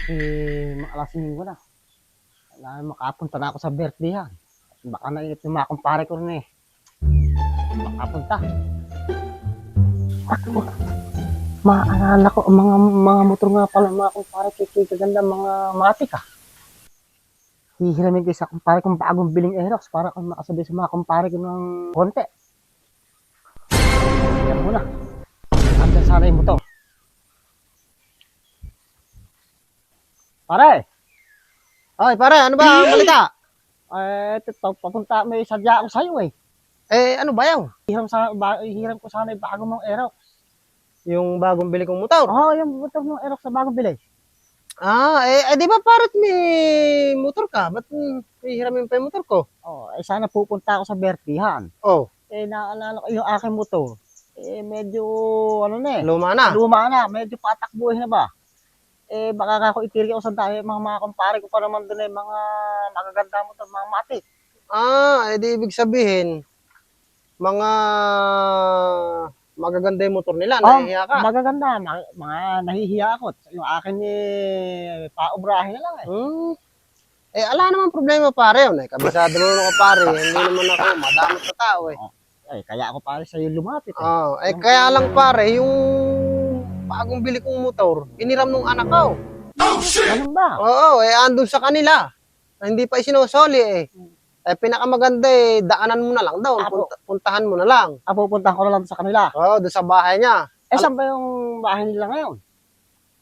Alas 5 na. Kailangan makapunta na ako sa birthday ha. Baka nainip yung mga kumpare ko rin eh. Makapunta. Ako, maalala ko, mga motor nga pala mga kumpare ko, kaganda mga matik ha. Hihiramin ko sa kumpare kong bagong biling Aerox para kung makasabi sa mga kumpare ko ng konti. Yan muna. Andiyan sana yung motor. Pare! Oy, pare, ano ba ang balita? Papunta, may sadya ako sa'yo eh. Ano ba yaw? Hiram ko sana yung bagong mong Aerox. Yung bagong bili kong motor? Oo, yung motor ng Aerox sa bagong bili. Di ba parang may motor ka? Ba't hihiramin pa yung motor ko? Sana pupunta ako sa birthday-han. Oh, Naalala ko yung aking motor. Medyo, ano na eh. luma na. Luma na, medyo patakbuhin na ba? Baka ako itiri ako sa dahil mga kumpare ko pa naman doon mga magaganda motor, mga matik. Di ibig sabihin, mga magaganda yung motor nila, nahihiya ka. Magaganda, mga nahihiya ako. Yung akin paubrahin na lang eh. Ala naman problema pare yun eh. Kabisado mo ako pare, hindi naman ako madamot sa tao eh. Kaya ako pare sa'yo lumapit Kaya lang pare, yung bagong bili kong motor, iniram nung anak ko. Ganun ba? Oo, andun sa kanila. Hindi pa isinusoli eh. Pinakamaganda daanan mo na lang daw. Puntahan mo na lang. Pupunta ko na lang sa kanila. Oo, doon sa bahay niya. Saan ba yung bahay nila ngayon?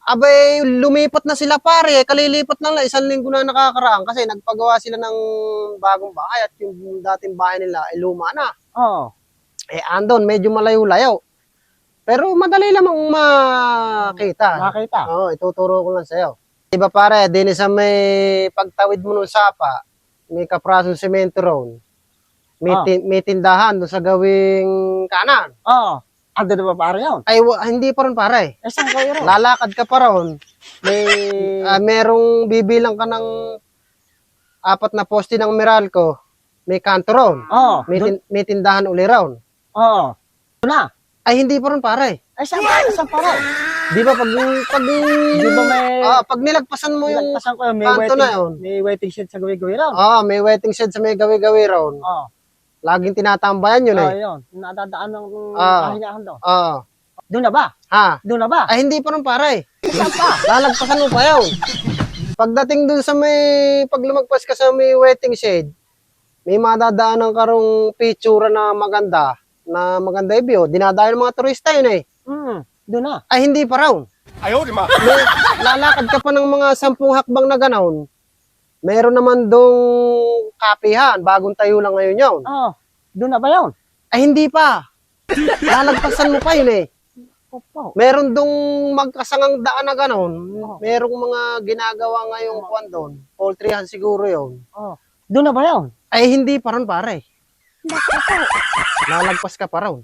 Abay, lumipat na sila pare. Kalilipat lang 1 linggo na nakakaraan kasi nagpagawa sila ng bagong bahay at yung dating bahay nila ay luma na. Oo. Andon, medyo malayo-layo. Pero madali lamang makita. Makita? Oo, ituturo ko lang sa'yo. Diba pare, din sa may pagtawid mo ng sapa, may kaprasong semento roon. May tindahan doon sa gawing kanan. Oo. Ando na ba pare yun? Hindi pa rin pare. Saan kayo rin? Lalakad ka pa roon. Merong bibilang ka ng 4 na poste ng Meralco. May kanto roon. Oo. May tindahan uli roon. Oo. Doon na? Hindi pa rin pare. Saan pare? Di ba Di ba may... pag nilagpasan mo yung Nilagpasan ko yun, kanto na yun. May waiting shed sa gawi-gawi roon. May waiting shed sa may gawi-gawi roon. Laging tinatambayan yun eh. Yun. Nadadaan ng pahingahan doon. Doon na ba? Doon na ba? Hindi pa rin pare. Saan pa? Lalagpasan mo pa yun. Pagdating dun sa pag lumagpas ka sa may waiting shed, may madadaan ng karong picture na maganda yung view. Dinadayo ng mga turista yun eh. Doon na. Hindi pa raw. Ayaw, di ma. Lalakad ka pa ng mga 10 hakbang na gano'n. Meron naman dong kapihan. Bagong tayo lang ngayon yun. Doon na ba yun? Hindi pa. Lalagpasan mo pa yun eh. Meron dong magkasangang daan na gano'n. Merong mga ginagawa ngayong kuwan doon. Poultryhan siguro yun. Doon na ba yun? Hindi pa ron pare. Lalagpas ka pa raw.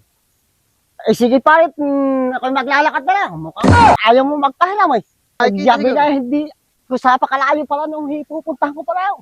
Sige pare, ako maglalakad na lang. Mukhang ayaw mo magpahilam eh. Yabi na hindi, kung sa pakalayo pala nung pupuntahan ko pala.